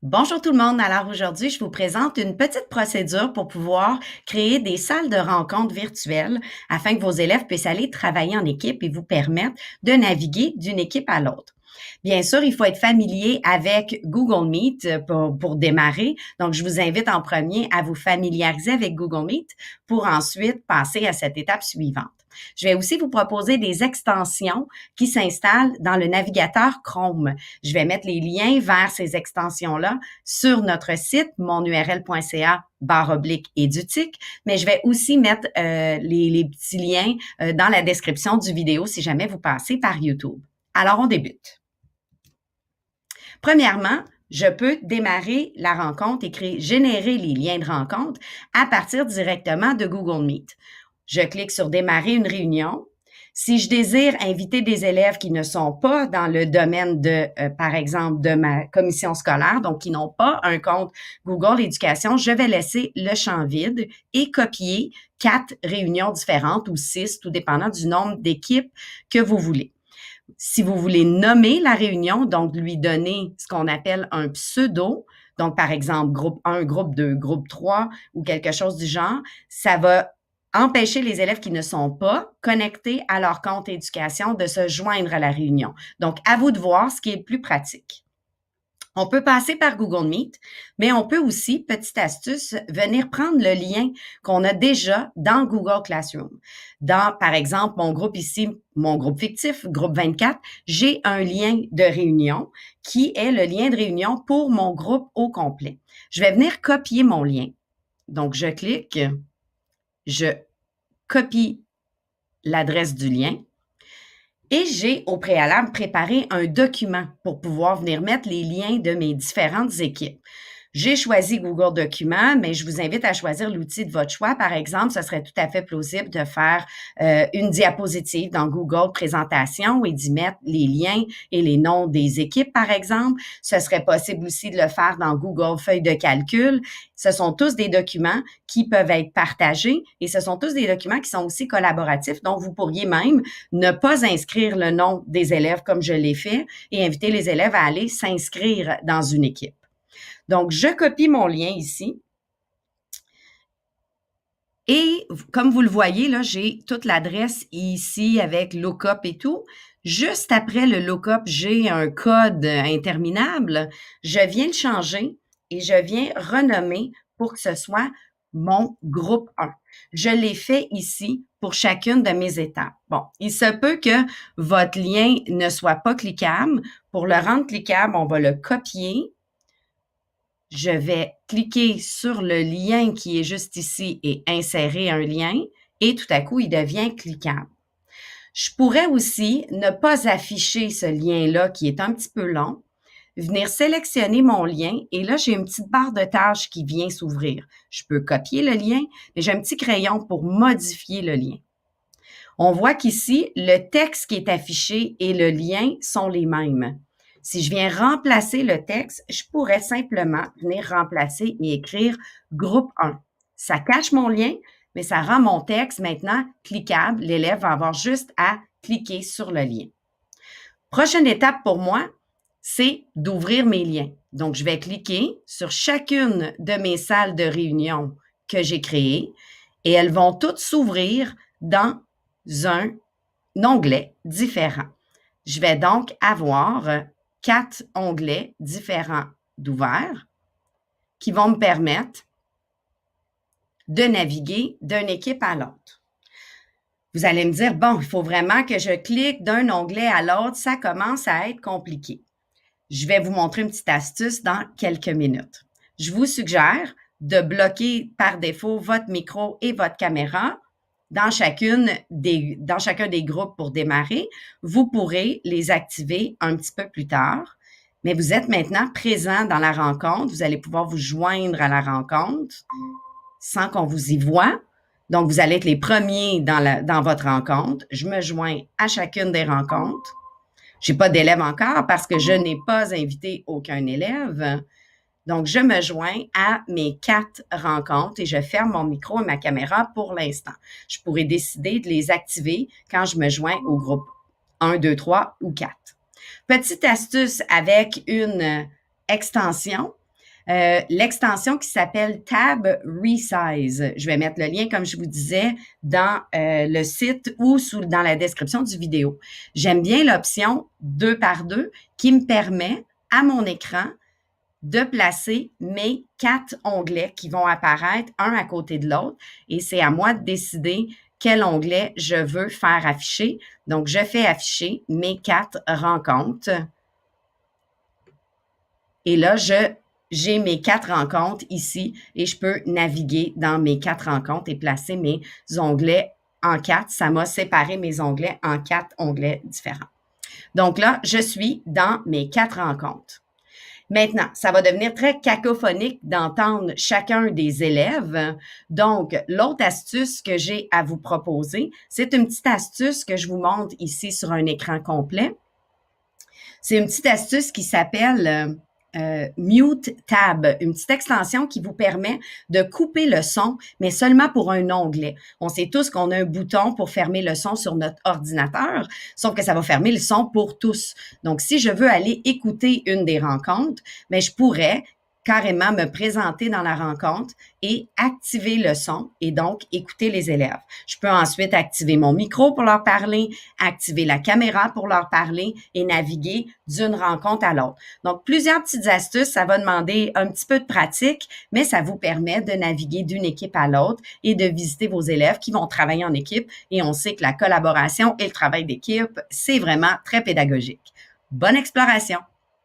Bonjour tout le monde. Alors aujourd'hui, je vous présente une petite procédure pour pouvoir créer des salles de rencontres virtuelles afin que vos élèves puissent aller travailler en équipe et vous permettre de naviguer d'une équipe à l'autre. Bien sûr, il faut être familier avec Google Meet pour démarrer. Donc, je vous invite en premier à vous familiariser avec Google Meet pour ensuite passer à cette étape suivante. Je vais aussi vous proposer des extensions qui s'installent dans le navigateur Chrome. Je vais mettre les liens vers ces extensions-là sur notre site monurl.ca/édutique, mais je vais aussi mettre les petits liens dans la description du vidéo si jamais vous passez par YouTube. Alors, on débute. Premièrement, je peux démarrer la rencontre et générer les liens de rencontre à partir directement de Google Meet. Je clique sur Démarrer une réunion. Si je désire inviter des élèves qui ne sont pas dans le domaine par exemple, de ma commission scolaire, donc qui n'ont pas un compte Google Éducation, je vais laisser le champ vide et copier 4 réunions différentes ou 6, tout dépendant du nombre d'équipes que vous voulez. Si vous voulez nommer la réunion, donc lui donner ce qu'on appelle un pseudo, donc par exemple groupe 1, groupe 2, groupe 3 ou quelque chose du genre, ça va empêcher les élèves qui ne sont pas connectés à leur compte éducation de se joindre à la réunion. Donc, à vous de voir ce qui est le plus pratique. On peut passer par Google Meet, mais on peut aussi, petite astuce, venir prendre le lien qu'on a déjà dans Google Classroom. Dans, par exemple, mon groupe ici, mon groupe fictif, groupe 24, j'ai un lien de réunion qui est le lien de réunion pour mon groupe au complet. Je vais venir copier mon lien. Donc, je clique, je copie l'adresse du lien et j'ai au préalable préparé un document pour pouvoir venir mettre les liens de mes différentes équipes. J'ai choisi Google Documents, mais je vous invite à choisir l'outil de votre choix. Par exemple, ce serait tout à fait plausible de faire une diapositive dans Google Présentation et d'y mettre les liens et les noms des équipes, par exemple. Ce serait possible aussi de le faire dans Google Feuilles de calcul. Ce sont tous des documents qui peuvent être partagés et ce sont tous des documents qui sont aussi collaboratifs. Donc, vous pourriez même ne pas inscrire le nom des élèves comme je l'ai fait et inviter les élèves à aller s'inscrire dans une équipe. Donc, je copie mon lien ici. Et comme vous le voyez, là, j'ai toute l'adresse ici avec lookup et tout. Juste après le lookup, j'ai un code interminable. Je viens le changer et je viens renommer pour que ce soit mon groupe 1. Je l'ai fait ici pour chacune de mes étapes. Bon, il se peut que votre lien ne soit pas cliquable. Pour le rendre cliquable, on va le copier. Je vais cliquer sur le lien qui est juste ici et insérer un lien et tout à coup, il devient cliquable. Je pourrais aussi ne pas afficher ce lien-là qui est un petit peu long, venir sélectionner mon lien et là, j'ai une petite barre de tâches qui vient s'ouvrir. Je peux copier le lien, mais j'ai un petit crayon pour modifier le lien. On voit qu'ici, le texte qui est affiché et le lien sont les mêmes. Si je viens remplacer le texte, je pourrais simplement venir remplacer et écrire groupe 1. Ça cache mon lien, mais ça rend mon texte maintenant cliquable. L'élève va avoir juste à cliquer sur le lien. Prochaine étape pour moi, c'est d'ouvrir mes liens. Donc, je vais cliquer sur chacune de mes salles de réunion que j'ai créées et elles vont toutes s'ouvrir dans un onglet différent. Je vais donc avoir 4 onglets différents d'ouverts qui vont me permettre de naviguer d'une équipe à l'autre. Vous allez me dire, bon, il faut vraiment que je clique d'un onglet à l'autre, ça commence à être compliqué. Je vais vous montrer une petite astuce dans quelques minutes. Je vous suggère de bloquer par défaut votre micro et votre caméra dans chacun des groupes pour démarrer. Vous pourrez les activer un petit peu plus tard, mais vous êtes maintenant présent dans la rencontre. Vous allez pouvoir vous joindre à la rencontre sans qu'on vous y voie. Donc, vous allez être les premiers dans votre rencontre. Je me joins à chacune des rencontres. Je n'ai pas d'élèves encore parce que je n'ai pas invité aucun élève. Donc, je me joins à mes 4 rencontres et je ferme mon micro et ma caméra pour l'instant. Je pourrais décider de les activer quand je me joins au groupe 1, 2, 3 ou 4. Petite astuce avec une extension, l'extension qui s'appelle Tab Resize. Je vais mettre le lien, comme je vous disais, dans le site ou dans la description du vidéo. J'aime bien l'option 2 par 2 qui me permet à mon écran de placer mes 4 onglets qui vont apparaître un à côté de l'autre et c'est à moi de décider quel onglet je veux faire afficher. Donc, je fais afficher mes 4 rencontres. Et là, j'ai mes 4 rencontres ici et je peux naviguer dans mes 4 rencontres et placer mes onglets en 4. Ça m'a séparé mes onglets en 4 onglets différents. Donc là, je suis dans mes 4 rencontres. Maintenant, ça va devenir très cacophonique d'entendre chacun des élèves. Donc, l'autre astuce que j'ai à vous proposer, c'est une petite astuce que je vous montre ici sur un écran complet. C'est une petite astuce qui s'appelle Mute Tab, une petite extension qui vous permet de couper le son, mais seulement pour un onglet. On sait tous qu'on a un bouton pour fermer le son sur notre ordinateur, sauf que ça va fermer le son pour tous. Donc, si je veux aller écouter une des rencontres, mais je pourrais carrément me présenter dans la rencontre et activer le son et donc écouter les élèves. Je peux ensuite activer mon micro pour leur parler, activer la caméra pour leur parler et naviguer d'une rencontre à l'autre. Donc, plusieurs petites astuces, ça va demander un petit peu de pratique, mais ça vous permet de naviguer d'une équipe à l'autre et de visiter vos élèves qui vont travailler en équipe. Et on sait que la collaboration et le travail d'équipe, c'est vraiment très pédagogique. Bonne exploration!